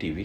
TV।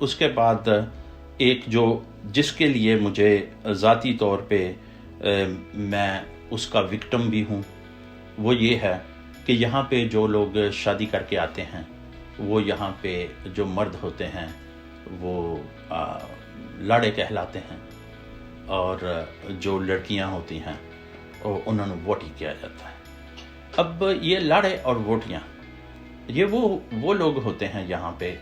اس کے بعد ایک جو جس کے لیے مجھے ذاتی طور پہ میں اس کا وکٹم بھی ہوں، وہ یہ ہے کہ یہاں پہ جو لوگ شادی کر کے آتے ہیں، وہ یہاں پہ جو مرد ہوتے ہیں وہ لاڑے کہلاتے ہیں، اور جو لڑکیاں ہوتی ہیں انہوں نے ووٹی کیا جاتا ہے۔ اب یہ لاڑے اور ووٹیاں یہ وہ لوگ ہوتے ہیں یہاں پہ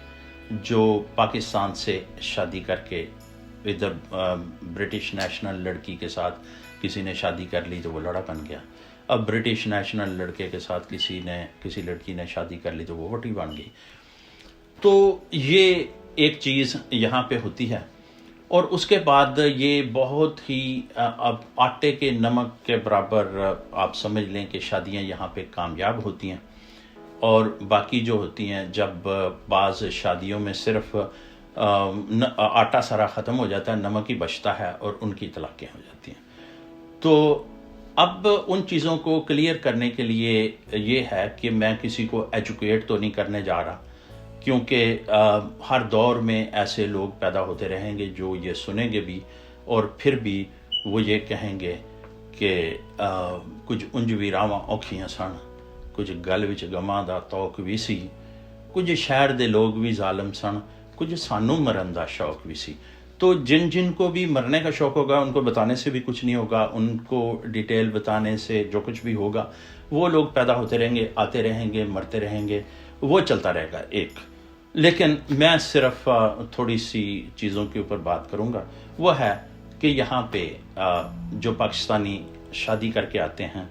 جو پاکستان سے شادی کر کے ادھر برٹش نیشنل لڑکی کے ساتھ کسی نے شادی کر لی تو وہ لڑا بن گیا، اب برٹش نیشنل لڑکے کے ساتھ کسی لڑکی نے شادی کر لی تو وہ ووٹی بن گئی۔ تو یہ ایک چیز یہاں پہ ہوتی ہے، اور اس کے بعد یہ بہت ہی اب آٹے کے نمک کے برابر آپ سمجھ لیں کہ شادیاں یہاں پہ کامیاب ہوتی ہیں، اور باقی جو ہوتی ہیں جب بعض شادیوں میں صرف آٹا سارا ختم ہو جاتا ہے، نمک ہی بچتا ہے اور ان کی طلاقیں ہو جاتی ہیں۔ تو اب ان چیزوں کو کلیئر کرنے کے لیے یہ ہے کہ میں کسی کو ایجوکیٹ تو نہیں کرنے جا رہا، کیونکہ ہر دور میں ایسے لوگ پیدا ہوتے رہیں گے جو یہ سنیں گے بھی، اور پھر بھی وہ یہ کہیں گے کہ کچھ انج ویراواں اوکھیاں سن، کچھ گل وچ گماں دا توک بھی سی، کچھ شہر دے لوگ بھی ظالم سن، کچھ سانو مرن دا شوق بھی سی۔ تو جن کو بھی مرنے کا شوق ہوگا ان کو بتانے سے بھی کچھ نہیں ہوگا، ان کو ڈیٹیل بتانے سے جو کچھ بھی ہوگا وہ لوگ پیدا ہوتے رہیں گے، آتے رہیں گے، مرتے رہیں گے، وہ چلتا رہے گا ایک۔ لیکن میں صرف تھوڑی سی چیزوں کے اوپر بات کروں گا، وہ ہے کہ یہاں پہ جو پاکستانی شادی کر کے آتے ہیں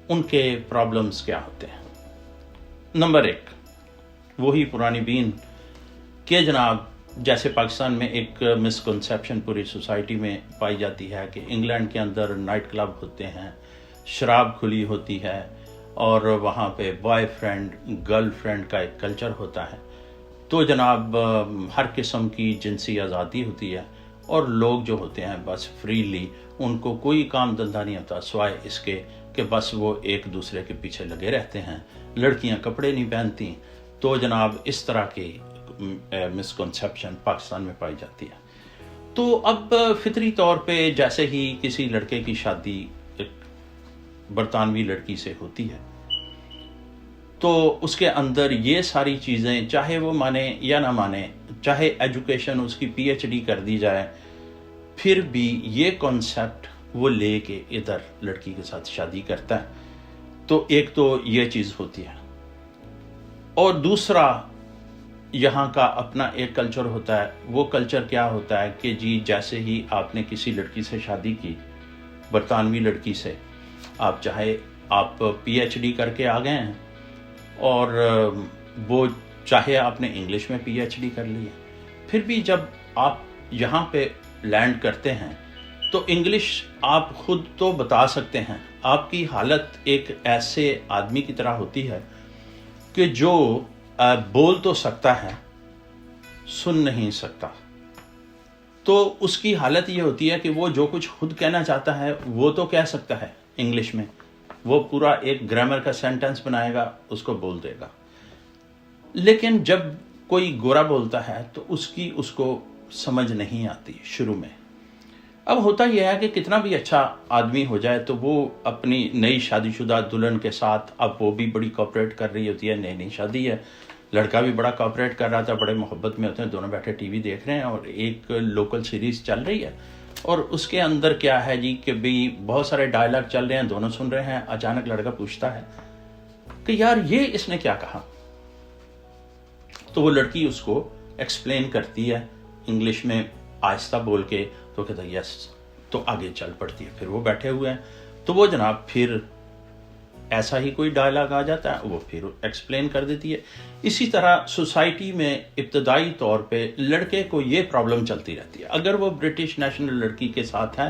ان کے پرابلمز کیا ہوتے ہیں۔ نمبر ایک، وہی پرانی بین کہ جناب جیسے پاکستان میں ایک مسکنسیپشن پوری سوسائٹی میں پائی جاتی ہے کہ انگلینڈ کے اندر نائٹ کلب ہوتے ہیں، شراب کھلی ہوتی ہے، اور وہاں پہ بوائے فرینڈ گرل فرینڈ کا ایک کلچر ہوتا ہے، تو جناب ہر قسم کی جنسی آزادی ہوتی ہے، اور لوگ جو ہوتے ہیں بس فریلی، ان کو کوئی کام دھندہ نہیں ہوتا سوائے اس کے کہ بس وہ ایک دوسرے کے پیچھے لگے رہتے ہیں، لڑکیاں کپڑے نہیں پہنتی۔ تو جناب اس طرح کی مسکنسیپشن پاکستان میں پائی جاتی ہے۔ تو اب فطری طور پہ جیسے ہی کسی لڑکے کی شادی ایک برطانوی لڑکی سے ہوتی ہے تو اس کے اندر یہ ساری چیزیں چاہے وہ مانے یا نہ مانے، چاہے ایجوکیشن اس کی پی ایچ ڈی کر دی جائے، پھر بھی یہ کانسیپٹ وہ لے کے ادھر لڑکی کے ساتھ شادی کرتا ہے۔ تو ایک تو یہ چیز ہوتی ہے، اور دوسرا یہاں کا اپنا ایک کلچر ہوتا ہے۔ وہ کلچر کیا ہوتا ہے کہ جی جیسے ہی آپ نے کسی لڑکی سے شادی کی، برطانوی لڑکی سے، آپ چاہے آپ پی ایچ ڈی کر کے آ گئے ہیں، اور وہ چاہے آپ نے انگلش میں پی ایچ ڈی کر لی ہے، پھر بھی جب آپ یہاں پہ لینڈ کرتے ہیں تو انگلش آپ خود تو بتا سکتے ہیں، آپ کی حالت ایک ایسے آدمی کی طرح ہوتی ہے کہ جو بول تو سکتا ہے، سن نہیں سکتا۔ تو اس کی حالت یہ ہوتی ہے کہ وہ جو کچھ خود کہنا چاہتا ہے وہ تو کہہ سکتا ہے انگلش میں، وہ پورا ایک گرامر کا سینٹنس بنائے گا، اس کو بول دے گا، لیکن جب کوئی گورا بولتا ہے تو اس کو سمجھ نہیں آتی شروع میں۔ اب ہوتا یہ ہے کہ کتنا بھی اچھا آدمی ہو جائے تو وہ اپنی نئی شادی شدہ دلہن کے ساتھ، اب وہ بھی بڑی کوپریٹ کر رہی ہوتی ہے، نئی شادی ہے، لڑکا بھی بڑا کوپریٹ کر رہا تھا، بڑے محبت میں ہوتے ہیں، دونوں بیٹھے ٹی وی دیکھ رہے ہیں اور ایک لوکل سیریز چل رہی ہے، اور اس کے اندر کیا ہے جی کہ بھی بہت سارے ڈائلاگ چل رہے ہیں، دونوں سن رہے ہیں، اچانک لڑکا پوچھتا ہے کہ یار یہ اس نے کیا کہا، تو وہ لڑکی اس کو ایکسپلین کرتی ہے انگلش میں آہستہ بول کے، تو کہتا ہے یس، تو آگے چل پڑتی ہے۔ پھر وہ بیٹھے ہوئے ہیں تو وہ جناب پھر ایسا ہی کوئی ڈائلاگ آ جاتا ہے، وہ پھر ایکسپلین کر دیتی ہے۔ اسی طرح سوسائٹی میں ابتدائی طور پہ لڑکے کو یہ پرابلم چلتی رہتی ہے، اگر وہ برٹش نیشنل لڑکی کے ساتھ ہے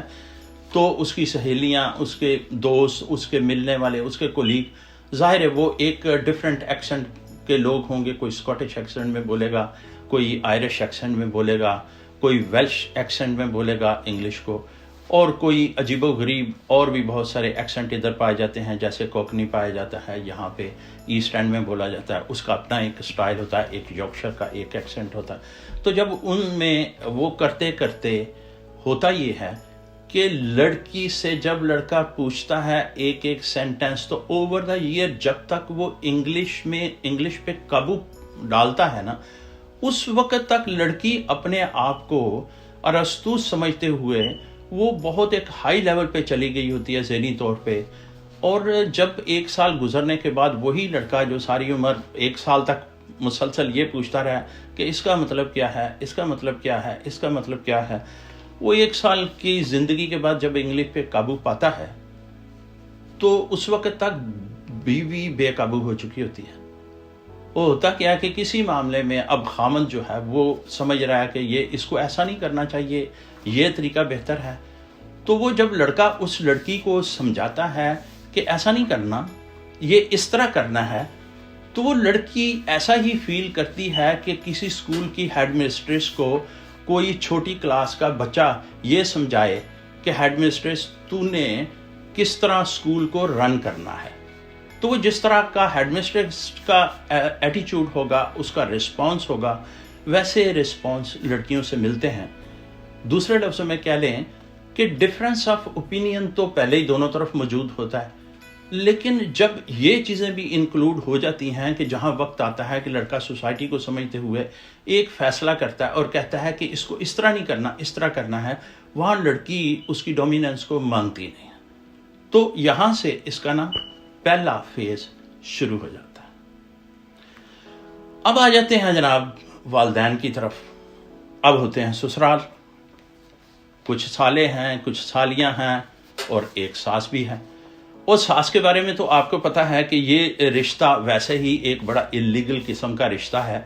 تو اس کی سہیلیاں، اس کے دوست، اس کے ملنے والے، اس کے کولیگ، ظاہر ہے وہ ایک ڈفرینٹ ایکسنٹ کے لوگ ہوں گے، کوئی اسکاٹش ایکسنٹ میں بولے گا، کوئی آئرش ایکسنٹ میں بولے گا، کوئی ویلش ایکسنٹ میں بولے گا انگلش کو، اور کوئی عجیب و غریب اور بھی بہت سارے ایکسنٹ ادھر پائے جاتے ہیں، جیسے کوکنی پایا جاتا ہے، یہاں پہ ایسٹ اینڈ میں بولا جاتا ہے، اس کا اپنا ایک سٹائل ہوتا ہے، ایک یارکشائر کا ایک ایکسنٹ ہوتا ہے۔ تو جب ان میں وہ کرتے کرتے ہوتا یہ ہے کہ لڑکی سے جب لڑکا پوچھتا ہے ایک ایک سینٹنس، تو اوور دا ایئر جب تک وہ انگلش پہ قابو ڈالتا ہے نا، اس وقت تک لڑکی اپنے آپ کو ارسطو سمجھتے ہوئے وہ بہت ایک ہائی لیول پہ چلی گئی ہوتی ہے ذہنی طور پہ۔ اور جب 1 سال گزرنے کے بعد وہی لڑکا جو ساری عمر 1 سال تک مسلسل یہ پوچھتا رہا کہ اس کا مطلب کیا ہے، اس کا مطلب کیا ہے، اس کا مطلب کیا ہے، وہ 1 سال کی زندگی کے بعد جب انگلش پہ قابو پاتا ہے تو اس وقت تک بیوی بے قابو ہو چکی ہوتی ہے۔ وہ ہوتا کیا ہے کہ کسی معاملے میں اب خامند جو ہے وہ سمجھ رہا ہے کہ یہ اس کو ایسا نہیں کرنا چاہیے، یہ طریقہ بہتر ہے، تو وہ جب لڑکا اس لڑکی کو سمجھاتا ہے کہ ایسا نہیں کرنا، یہ اس طرح کرنا ہے، تو وہ لڑکی ایسا ہی فیل کرتی ہے کہ کسی اسکول کی ہیڈ مسٹریس کو کوئی چھوٹی کلاس کا بچہ یہ سمجھائے کہ ہیڈ مسٹریس تو نے کس طرح اسکول کو رن کرنا ہے۔ تو وہ جس طرح کا ہیڈ مسٹریس کا ایٹیچیوڈ ہوگا، اس کا رسپانس ہوگا، ویسے رسپانس لڑکیوں سے ملتے ہیں۔ دوسرے لفظوں میں کہہ لیں کہ ڈفرینس آف اوپینین تو پہلے ہی دونوں طرف موجود ہوتا ہے، لیکن جب یہ چیزیں بھی انکلوڈ ہو جاتی ہیں کہ جہاں وقت آتا ہے کہ لڑکا سوسائٹی کو سمجھتے ہوئے ایک فیصلہ کرتا ہے اور کہتا ہے کہ اس کو اس طرح نہیں کرنا، اس طرح کرنا ہے، وہاں لڑکی اس کی ڈومیننس کو مانتی نہیں ہے۔ تو یہاں سے اس کا نا پہلا فیز شروع ہو جاتا ہے۔ اب آ جاتے ہیں جناب والدین کی طرف۔ اب ہوتے ہیں سسرال، کچھ سالے ہیں، کچھ سالیاں ہیں اور ایک ساس بھی ہے۔ اور ساس کے بارے میں تو آپ کو پتا ہے کہ یہ رشتہ ویسے ہی ایک بڑا اللیگل قسم کا رشتہ ہے،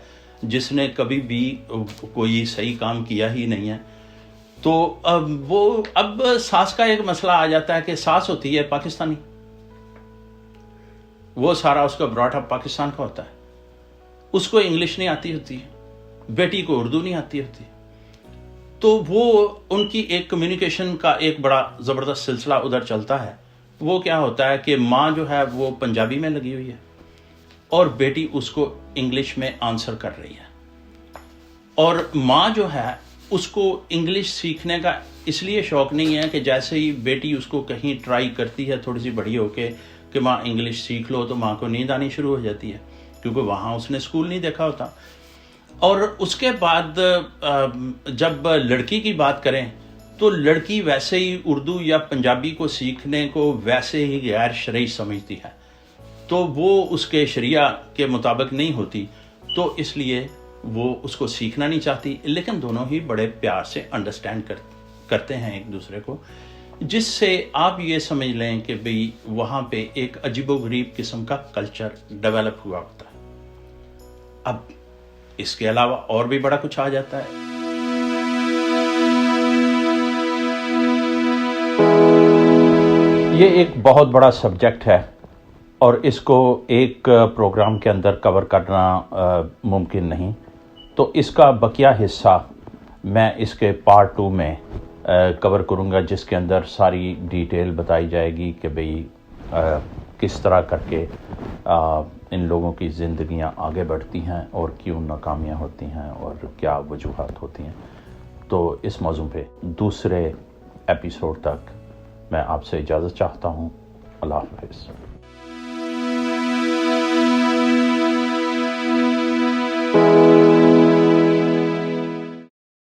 جس نے کبھی بھی کوئی صحیح کام کیا ہی نہیں ہے۔ تو اب ساس کا ایک مسئلہ آ جاتا ہے کہ ساس ہوتی ہے پاکستانی، وہ سارا اس کا براٹ اپ پاکستان کا ہوتا ہے، اس کو انگلش نہیں آتی ہوتی، بیٹی کو اردو نہیں آتی ہوتی، تو وہ ان کی ایک کمیونیکیشن کا ایک بڑا زبردست سلسلہ ادھر چلتا ہے۔ وہ کیا ہوتا ہے کہ ماں جو ہے وہ پنجابی میں لگی ہوئی ہے اور بیٹی اس کو انگلش میں آنسر کر رہی ہے، اور ماں جو ہے اس کو انگلش سیکھنے کا اس لیے شوق نہیں ہے کہ جیسے ہی بیٹی اس کو کہیں ٹرائی کرتی ہے تھوڑی سی بڑی ہو کے کہ ماں انگلش سیکھ لو، تو ماں کو نیند آنی شروع ہو جاتی ہے، کیونکہ وہاں اس نے اسکول نہیں دیکھا ہوتا۔ اور اس کے بعد جب لڑکی کی بات کریں تو لڑکی ویسے ہی اردو یا پنجابی کو سیکھنے کو ویسے ہی غیر شرعی سمجھتی ہے، تو وہ اس کے شریعہ کے مطابق نہیں ہوتی، تو اس لیے وہ اس کو سیکھنا نہیں چاہتی، لیکن دونوں ہی بڑے پیار سے انڈرسٹینڈ کرتے ہیں ایک دوسرے کو، جس سے آپ یہ سمجھ لیں کہ بھئی وہاں پہ ایک عجیب و غریب قسم کا کلچر ڈیولپ ہوا ہوتا ہے۔ اب اس کے علاوہ اور بھی بڑا کچھ آ جاتا ہے۔ یہ ایک بہت بڑا سبجیکٹ ہے اور اس کو ایک پروگرام کے اندر کور کرنا ممکن نہیں، تو اس کا بقیہ حصہ میں اس کے پارٹ 2 میں کور کروں گا، جس کے اندر ساری ڈیٹیل بتائی جائے گی کہ بھئی کس طرح کر کے ان لوگوں کی زندگیاں آگے بڑھتی ہیں اور کیوں ناکامیاں ہوتی ہیں اور کیا وجوہات ہوتی ہیں۔ تو اس موضوع پہ دوسرے ایپیسوڈ تک میں آپ سے اجازت چاہتا ہوں۔ اللہ حافظ۔